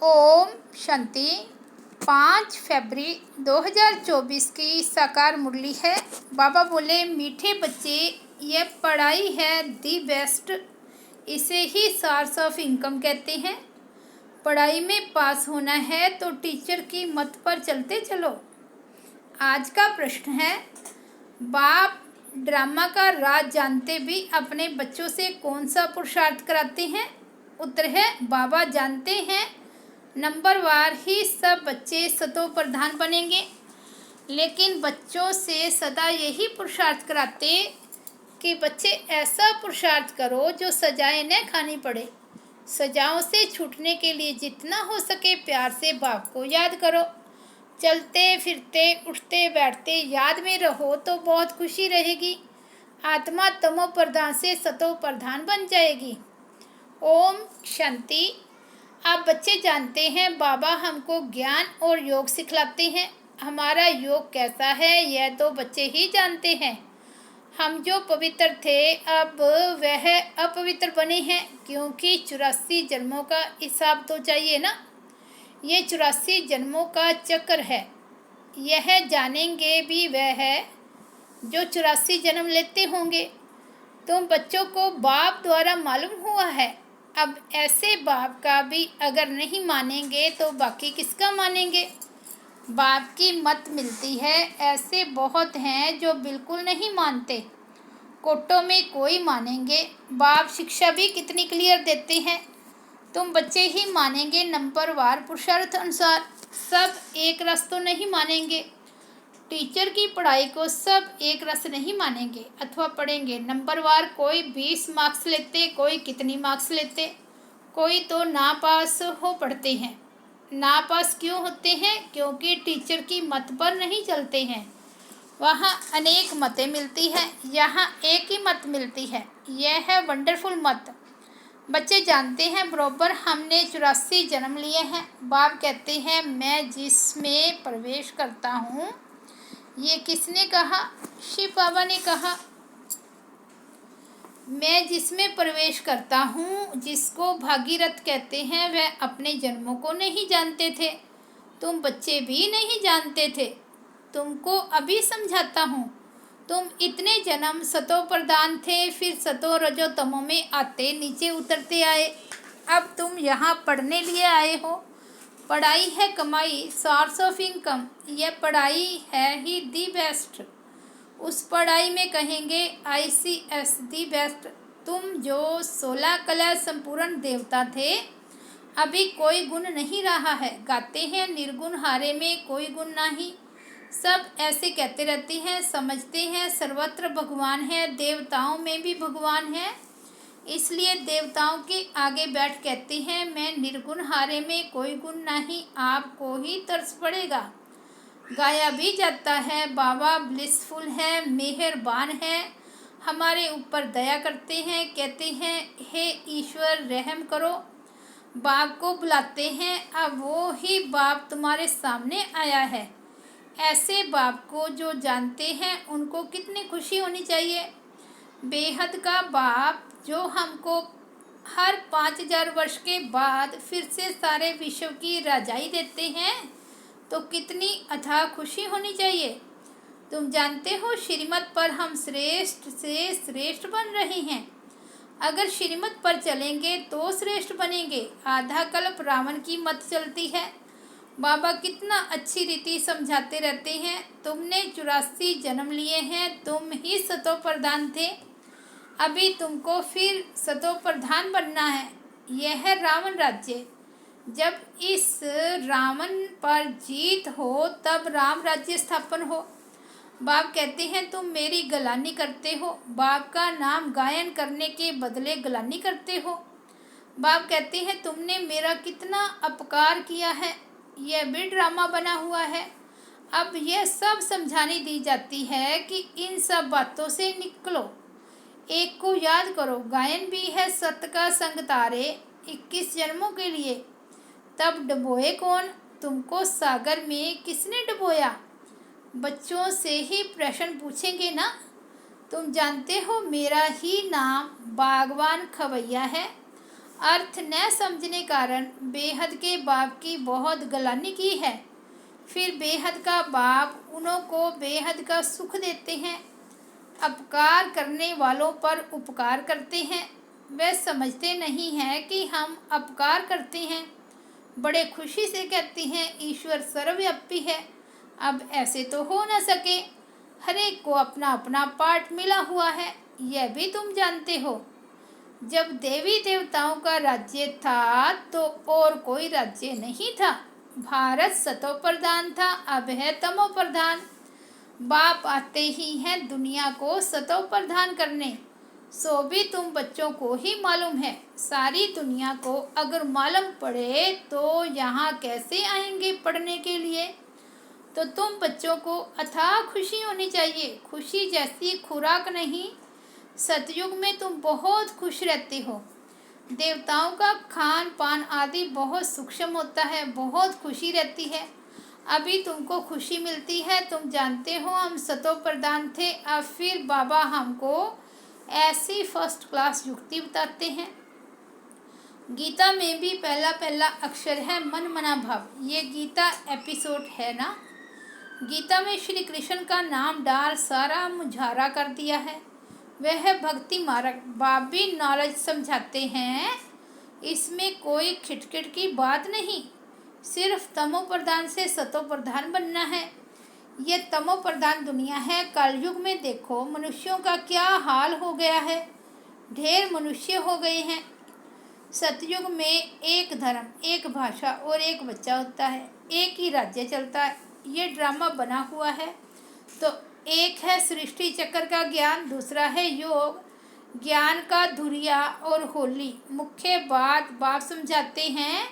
ओम शांति। 5 फरवरी 2024 की साकार मुरली है। बाबा बोले, मीठे बच्चे, यह पढ़ाई है दी बेस्ट, इसे ही सोर्स ऑफ इनकम कहते हैं। पढ़ाई में पास होना है तो टीचर की मत पर चलते चलो। आज का प्रश्न है, बाप ड्रामा का राज जानते भी अपने बच्चों से कौन सा पुरुषार्थ कराते हैं? उत्तर है, बाबा जानते हैं नंबरवार ही सब बच्चे सतो प्रधान बनेंगे, लेकिन बच्चों से सदा यही पुरुषार्थ कराते कि बच्चे ऐसा पुरुषार्थ करो जो सजाएं न खानी पड़े। सजाओं से छूटने के लिए जितना हो सके प्यार से बाप को याद करो। चलते फिरते उठते बैठते याद में रहो तो बहुत खुशी रहेगी। आत्मा तमो प्रधान से सतो प्रधान बन जाएगी। ओम शांति। आप बच्चे जानते हैं बाबा हमको ज्ञान और योग सिखलाते हैं। हमारा योग कैसा है यह तो बच्चे ही जानते हैं। हम जो पवित्र थे अब वह अपवित्र बने हैं, क्योंकि 84 जन्मों का हिसाब तो चाहिए ना। ये 84 जन्मों का चक्र है। यह जानेंगे भी वह है जो 84 जन्म लेते होंगे। तुम बच्चों को बाप द्वारा मालूम हुआ है। अब ऐसे बाप का भी अगर नहीं मानेंगे तो बाकी किसका मानेंगे? बाप की मत मिलती है, ऐसे बहुत हैं जो बिल्कुल नहीं मानते। कोटों में कोई मानेंगे। बाप शिक्षा भी कितनी क्लियर देते हैं। तुम बच्चे ही मानेंगे नंबरवार पुरुषार्थ अनुसार। सब एक रस तो नहीं मानेंगे। टीचर की पढ़ाई को सब एक रस नहीं मानेंगे अथवा पढ़ेंगे नंबरवार। कोई 20 मार्क्स लेते, कोई कितनी मार्क्स लेते, कोई तो नापास हो पढ़ते हैं। नापास क्यों होते हैं? क्योंकि टीचर की मत पर नहीं चलते हैं। वहाँ अनेक मतें मिलती हैं, यहाँ एक ही मत मिलती है। यह है वंडरफुल मत। बच्चे जानते हैं बरोबर हमने 84 जन्म लिए हैं। बाप कहते हैं, मैं जिसमें प्रवेश करता हूँ। ये किसने कहा? शिव बाबा ने कहा। मैं जिसमें प्रवेश करता हूँ, जिसको भागीरथ कहते हैं, वह अपने जन्मों को नहीं जानते थे। तुम बच्चे भी नहीं जानते थे। तुमको अभी समझाता हूँ। तुम इतने जन्म सतो प्रधान थे, फिर सतो रजो तमो में आते नीचे उतरते आए। अब तुम यहाँ पढ़ने लिए आए हो। पढ़ाई है कमाई, सोर्स ऑफ इनकम। यह पढ़ाई है ही दी बेस्ट। उस पढ़ाई में कहेंगे ICS दी बेस्ट। तुम जो 16 कला संपूर्ण देवता थे, अभी कोई गुण नहीं रहा है। गाते हैं निर्गुण हारे में कोई गुण नहीं। सब ऐसे कहते रहते हैं, समझते हैं सर्वत्र भगवान है, देवताओं में भी भगवान है। इसलिए देवताओं के आगे बैठ कहते हैं, मैं निर्गुण हारे में कोई गुण नहीं, आपको ही तरस पड़ेगा। गाया भी जाता है, बाबा ब्लिसफुल है, मेहरबान है, हमारे ऊपर दया करते हैं। कहते हैं, हे ईश्वर रहम करो। बाप को बुलाते हैं, अब वो ही बाप तुम्हारे सामने आया है। ऐसे बाप को जो जानते हैं उनको कितनी खुशी होनी चाहिए। बेहद का बाप जो हमको हर 5000 वर्ष के बाद फिर से सारे विश्व की राजाई देते हैं, तो कितनी अथाह खुशी होनी चाहिए। तुम जानते हो श्रीमत पर हम श्रेष्ठ से श्रेष्ठ बन रहे हैं। अगर श्रीमत पर चलेंगे तो श्रेष्ठ बनेंगे। आधा कल्प रावण की मत चलती है। बाबा कितना अच्छी रीति समझाते रहते हैं। तुमने 84 जन्म लिए हैं, तुम ही सतो प्रधान थे, अभी तुमको फिर सतो प्रधान बनना है। यह है रावण राज्य। जब इस रावण पर जीत हो तब राम राज्य स्थापन हो। बाप कहते हैं, तुम मेरी गलानी करते हो। बाप का नाम गायन करने के बदले गलानी करते हो। बाप कहते हैं, तुमने मेरा कितना अपकार किया है। यह भी ड्रामा बना हुआ है। अब यह सब समझानी दी जाती है कि इन सब बातों से निकलो। एक को याद करो, गायन भी है सत्य का संग तारे 21 जन्मों के लिए। तब डुबोए कौन? तुमको सागर में किसने डुबोया? बच्चों से ही प्रश्न पूछेंगे ना। तुम जानते हो मेरा ही नाम बागवान खवैया है। अर्थ न समझने कारण बेहद के बाप की बहुत गलानी की है। फिर बेहद का बाप उन्हों को बेहद का सुख देते हैं। अपकार करने वालों पर उपकार करते हैं। वे समझते नहीं हैं कि हम अपकार करते हैं। बड़े खुशी से कहते हैं ईश्वर सर्वव्यापी है। अब ऐसे तो हो न सके। हर एक को अपना अपना पार्ट मिला हुआ है, यह भी तुम जानते हो। जब देवी देवताओं का राज्य था तो और कोई राज्य नहीं था। भारत सतो प्रधान था, अब है तमो प्रधान। बाप आते ही हैं दुनिया को सतो प्रधान करने। सो भी तुम बच्चों को ही मालूम है। सारी दुनिया को अगर मालूम पड़े तो यहाँ कैसे आएंगे पढ़ने के लिए। तो तुम बच्चों को अथाह खुशी होनी चाहिए। खुशी जैसी खुराक नहीं। सतयुग में तुम बहुत खुश रहते हो। देवताओं का खान पान आदि बहुत सूक्ष्म होता है, बहुत खुशी रहती है। अभी तुमको खुशी मिलती है। तुम जानते हो हम सतो प्रधान थे, अब फिर बाबा हमको ऐसी फर्स्ट क्लास युक्ति बताते हैं। गीता में भी पहला पहला अक्षर है मन मना भाव। ये गीता एपिसोड है ना। गीता में श्री कृष्ण का नाम डाल सारा मुझारा कर दिया है। वह भक्ति मार्ग। बाप भी नॉलेज समझाते हैं। इसमें कोई खिटखिट की बात नहीं। सिर्फ तमो प्रधान से सतो प्रधान बनना है। ये तमो प्रधान दुनिया है। कलयुग में देखो मनुष्यों का क्या हाल हो गया है। ढेर मनुष्य हो गए हैं। सतयुग में एक धर्म, एक भाषा और एक बच्चा होता है। एक ही राज्य चलता है। ये ड्रामा बना हुआ है। तो एक है सृष्टि चक्र का ज्ञान, दूसरा है योग ज्ञान का धुरिया और होली। मुख्य बात बाप समझाते हैं।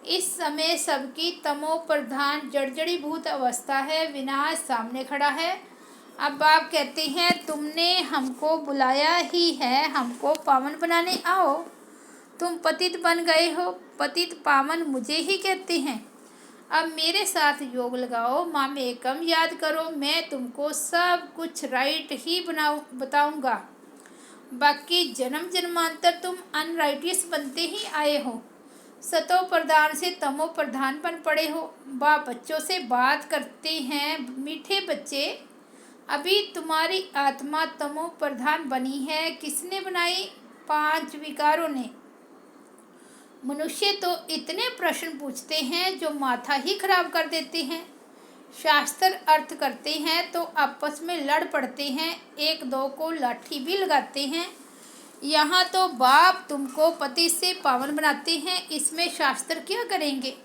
इस समय सबकी तमो प्रधान जड़जड़ीभूत अवस्था है। विनाश सामने खड़ा है। अब बाप कहते हैं तुमने हमको बुलाया ही है, हमको पावन बनाने आओ। तुम पतित बन गए हो। पतित पावन मुझे ही कहते हैं। अब मेरे साथ योग लगाओ, माम एकम याद करो। मैं तुमको सब कुछ राइट ही बताऊंगा। बाकी जन्म जन्मांतर तुम अनराइटियस बनते ही आए हो। सतो प्रधान से तमो प्रधान बन पड़े हो। बाप बच्चों से बात करते हैं, मीठे बच्चे। अभी तुम्हारी आत्मा तमो प्रधान बनी है। किसने बनाई? 5 विकारों ने। मनुष्य तो इतने प्रश्न पूछते हैं जो माथा ही खराब कर देते हैं। शास्त्र अर्थ करते हैं तो आपस में लड़ पड़ते हैं, एक दो को लाठी भी लगाते हैं। यहाँ तो बाप तुमको पति से पावन बनाते हैं, इसमें शास्त्र क्या करेंगे?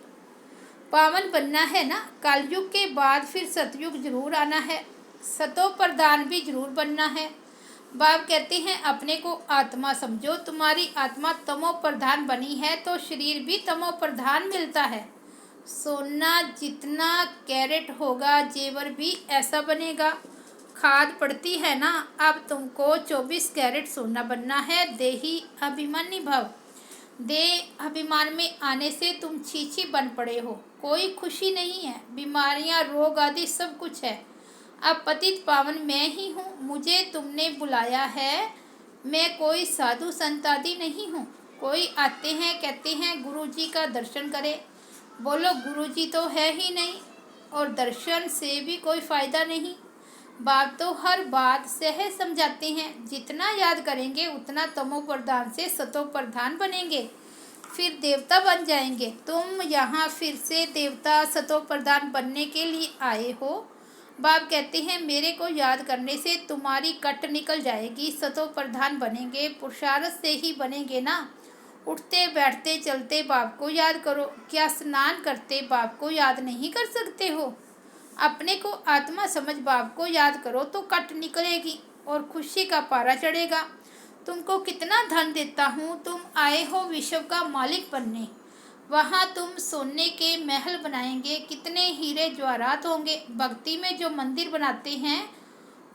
पावन बनना है ना। कलयुग के बाद फिर सतयुग जरूर आना है। सतो प्रधान भी जरूर बनना है। बाप कहते हैं अपने को आत्मा समझो। तुम्हारी आत्मा तमो प्रधान बनी है तो शरीर भी तमो प्रधान मिलता है। सोना जितना कैरेट होगा जेवर भी ऐसा बनेगा। खाद पड़ती है ना। अब तुमको 24 कैरेट सोना बनना है। देही अभिमानी भव। देह अभिमान में आने से तुम छीछी बन पड़े हो। कोई खुशी नहीं है। बीमारियां, रोग आदि सब कुछ है। अब पतित पावन मैं ही हूँ। मुझे तुमने बुलाया है। मैं कोई साधु संत आदि नहीं हूँ। कोई आते हैं कहते हैं गुरुजी का दर्शन करें। बोलो गुरुजी तो है ही नहीं और दर्शन से भी कोई फ़ायदा नहीं। बाप तो हर बात सहज समझाते हैं। जितना याद करेंगे उतना तमो प्रधान से सतो प्रधान बनेंगे, फिर देवता बन जाएंगे। तुम यहाँ फिर से देवता सतो प्रधान बनने के लिए आए हो। बाप कहते हैं मेरे को याद करने से तुम्हारी कट निकल जाएगी। सतो प्रधान बनेंगे, पुरुषार्थ से ही बनेंगे ना। उठते बैठते चलते बाप को याद करो। क्या स्नान करते बाप को याद नहीं कर सकते हो? अपने को आत्मा समझ बाप को याद करो तो कट निकलेगी और खुशी का पारा चढ़ेगा। तुमको कितना धन देता हूँ। तुम आए हो विश्व का मालिक बनने। वहाँ तुम सोने के महल बनाएंगे। कितने हीरे जवाहरात होंगे। भक्ति में जो मंदिर बनाते हैं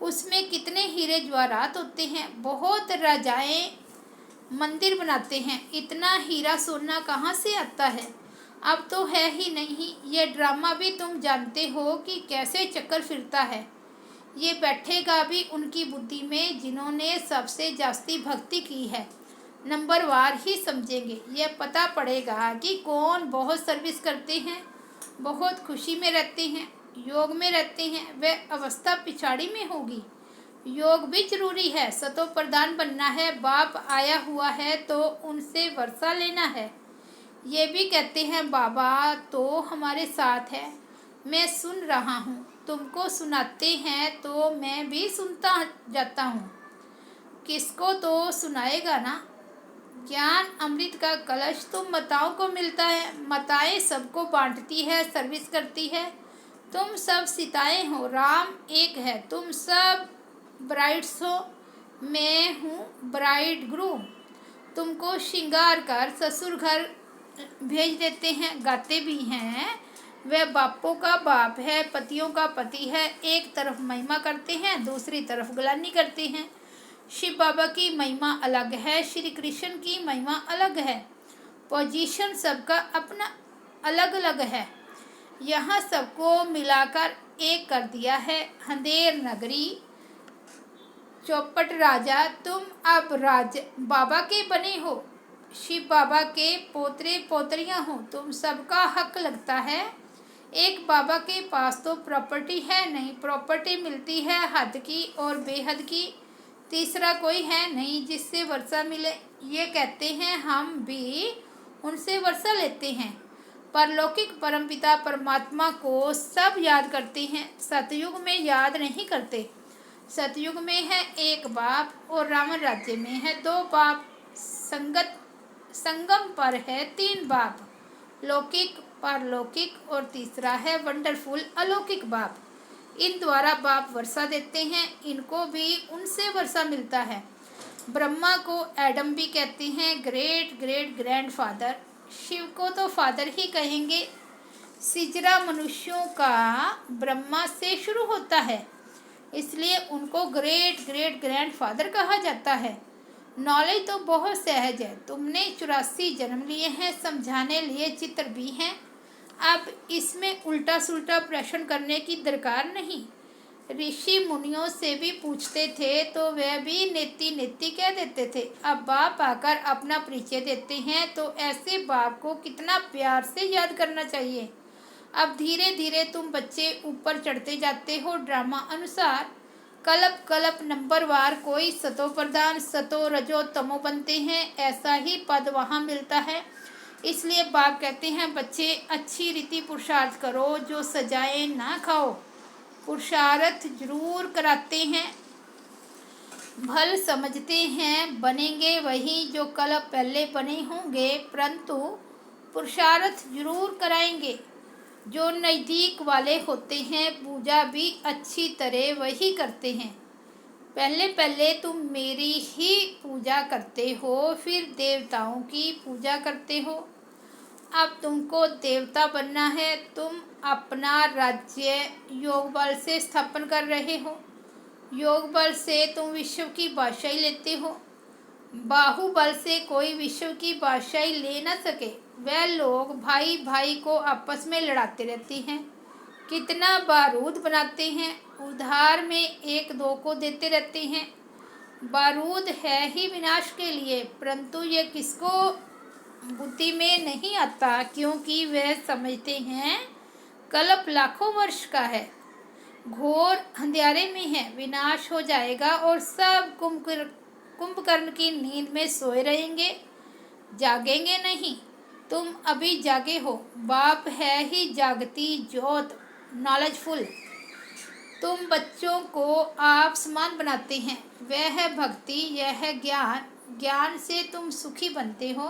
उसमें कितने हीरे जवाहरात होते हैं। बहुत राजाएं मंदिर बनाते हैं। इतना हीरा सोना कहाँ से आता है? अब तो है ही नहीं। ये ड्रामा भी तुम जानते हो कि कैसे चक्कर फिरता है। ये बैठेगा भी उनकी बुद्धि में जिन्होंने सबसे जास्ती भक्ति की है। नंबरवार ही समझेंगे। यह पता पड़ेगा कि कौन बहुत सर्विस करते हैं, बहुत खुशी में रहते हैं, योग में रहते हैं, वह अवस्था पिछाड़ी में होगी। योग भी जरूरी है, सतो प्रधान बनना है, बाप आया हुआ है तो उनसे वर्षा लेना है। ये भी कहते हैं बाबा तो हमारे साथ है, मैं सुन रहा हूँ, तुमको सुनाते हैं तो मैं भी सुनता जाता हूँ। किसको तो सुनाएगा ना। ज्ञान अमृत का कलश तुम माताओं को मिलता है, माताएं सबको बांटती है, सर्विस करती है। तुम सब सीताएं हो, राम एक है, तुम सब ब्राइड्स हो, मैं हूँ ब्राइड ग्रूम। तुमको श्रृंगार कर ससुर घर भेज देते हैं, गाते भी हैं वह बापों का बाप है, पतियों का पति है। एक तरफ महिमा करते हैं, दूसरी तरफ ग्लानि करते हैं। शिव बाबा की महिमा अलग है, श्री कृष्ण की महिमा अलग है। पोजीशन सबका अपना अलग अलग है, यहाँ सबको मिलाकर एक कर दिया है। अंधेर नगरी चौपट राजा, तुम अब राज बाबा के बने हो, शिव बाबा के पोतरे पोतरियां हो, तुम सबका हक लगता है। एक बाबा के पास तो प्रॉपर्टी है नहीं, प्रॉपर्टी मिलती है हद की और बेहद की। तीसरा कोई है नहीं जिससे वर्षा मिले। ये कहते हैं हम भी उनसे वर्षा लेते हैं। परलौकिक परमपिता परमात्मा को सब याद करते हैं, सतयुग में याद नहीं करते। सतयुग में है एक बाप और रावण राज्य में है दो बाप, संगम पर है तीन बाप, लौकिक पारलौकिक और तीसरा है वंडरफुल अलौकिक बाप। इन द्वारा बाप वर्षा देते हैं, इनको भी उनसे वर्षा मिलता है। ब्रह्मा को एडम भी कहते हैं, ग्रेट ग्रेट ग्रैंडफादर। शिव को तो फादर ही कहेंगे। सिजरा मनुष्यों का ब्रह्मा से शुरू होता है, इसलिए उनको ग्रेट ग्रेट ग्रैंडफादर कहा जाता है। नॉलेज तो बहुत सहज है, तुमने 84 जन्म लिए हैं, समझाने लिए चित्र भी हैं। अब इसमें उल्टा सुल्टा प्रश्न करने की दरकार नहीं। ऋषि मुनियों से भी पूछते थे तो वह भी नेति नेति कह देते थे। अब बाप आकर अपना परिचय देते हैं तो ऐसे बाप को कितना प्यार से याद करना चाहिए। अब धीरे धीरे तुम बच्चे ऊपर चढ़ते जाते हो ड्रामा अनुसार। कल्प कल्प नंबरवार कोई सतो प्रधान, सतो रजो तमो बनते हैं, ऐसा ही पद वहाँ मिलता है। इसलिए बाप कहते हैं बच्चे अच्छी रीति पुरुषार्थ करो, जो सजाए ना खाओ। पुरुषार्थ जरूर कराते हैं, भल समझते हैं, बनेंगे वही जो कल पहले बने होंगे, परंतु पुरुषार्थ जरूर कराएंगे। जो नज़दीक वाले होते हैं पूजा भी अच्छी तरह वही करते हैं। पहले पहले तुम मेरी ही पूजा करते हो, फिर देवताओं की पूजा करते हो। अब तुमको देवता बनना है, तुम अपना राज्य योग बल से स्थापन कर रहे हो। योग बल से तुम विश्व की बादशाही लेते हो। बाहुबल से कोई विश्व की बादशाही ले न सके। वह लोग भाई भाई को आपस में लड़ाते रहते हैं, कितना बारूद बनाते हैं, उधार में एक दो को देते रहते हैं। बारूद है ही विनाश के लिए, परंतु ये किसको बुद्धि में नहीं आता, क्योंकि वह समझते हैं कल्प लाखों वर्ष का है, घोर अंधेरे में है, विनाश हो जाएगा और सब कुंभकर्ण की नींद में सोए रहेंगे, जागेंगे नहीं। तुम अभी जागे हो, बाप है ही जागती ज्योत, नॉलेजफुल। तुम बच्चों को आप समान बनाते हैं, वह है भक्ति, यह है ज्ञान। ज्ञान से तुम सुखी बनते हो।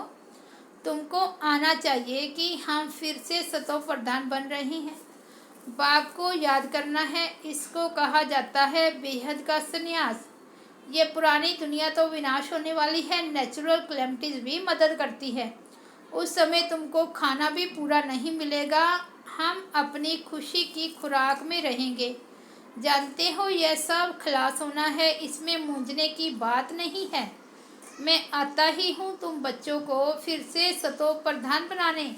तुमको आना चाहिए कि हम फिर से सतो प्रधान बन रहे हैं। बाप को याद करना है, इसको कहा जाता है बेहद का संन्यास। ये पुरानी दुनिया तो विनाश होने वाली है, नेचुरल क्लैमिटीज भी मदद करती है। उस समय तुमको खाना भी पूरा नहीं मिलेगा, हम अपनी खुशी की खुराक में रहेंगे। जानते हो यह सब खलास होना है, इसमें मूंझने की बात नहीं है। मैं आता ही हूँ तुम बच्चों को फिर से सतो प्रधान बनाने।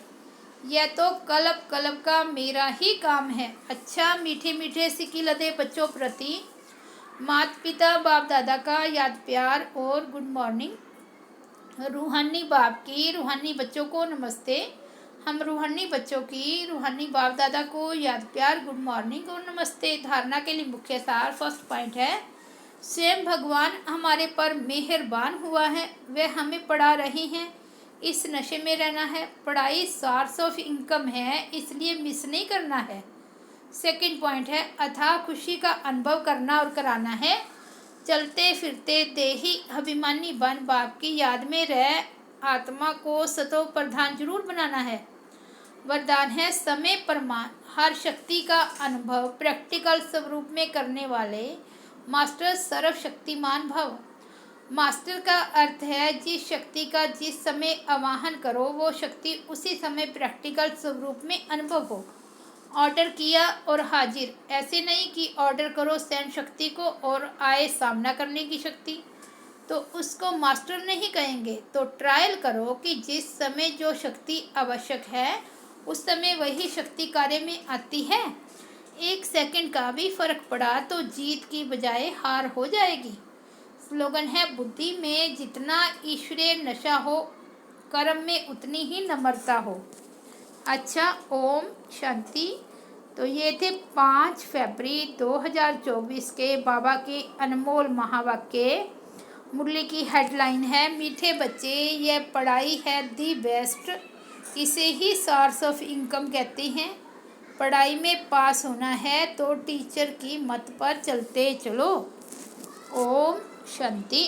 यह तो कल्प कल्प का मेरा ही काम है। अच्छा, मीठे मीठे सिक्की लदे बच्चों प्रति माता पिता बाप दादा का याद प्यार और गुड मॉर्निंग। रूहानी बाप की रूहानी बच्चों को नमस्ते। हम रूहानी बच्चों की रूहानी बाप दादा को याद प्यार गुड मॉर्निंग और नमस्ते। धारणा के लिए मुख्य सार फर्स्ट पॉइंट है, स्वयं भगवान हमारे पर मेहरबान हुआ है, वे हमें पढ़ा रहे हैं, इस नशे में रहना है। पढ़ाई सोर्स ऑफ इनकम है, इसलिए मिस नहीं करना है। सेकंड पॉइंट है, अथाह खुशी का अनुभव करना और कराना है। चलते फिरते देही अभिमानी बन बाप की याद में रह आत्मा को सतो प्रधान जरूर बनाना है। वरदान है, समय प्रमाण हर शक्ति का अनुभव प्रैक्टिकल स्वरूप में करने वाले मास्टर सर्वशक्तिमान भव। मास्टर का अर्थ है जिस शक्ति का जिस समय आवाहन करो वो शक्ति उसी समय प्रैक्टिकल स्वरूप में अनुभव हो। ऑर्डर किया और हाजिर, ऐसे नहीं कि ऑर्डर करो सहन शक्ति को और आए सामना करने की शक्ति, तो उसको मास्टर नहीं कहेंगे। तो ट्रायल करो कि जिस समय जो शक्ति आवश्यक है उस समय वही शक्ति कार्य में आती है। 1 सेकंड का भी फर्क पड़ा तो जीत की बजाय हार हो जाएगी। स्लोगन है, बुद्धि में जितना ईश्वरीय नशा हो, कर्म में उतनी ही नम्रता हो। अच्छा, ओम शांति। तो ये थे 5 फरवरी 2024 के बाबा के अनमोल महावाक्य। मुरली की हेडलाइन है, मीठे बच्चे यह पढ़ाई है दी बेस्ट, इसे ही सोर्स ऑफ इनकम कहते हैं। पढ़ाई में पास होना है तो टीचर की मत पर चलते चलो। ओम शांति।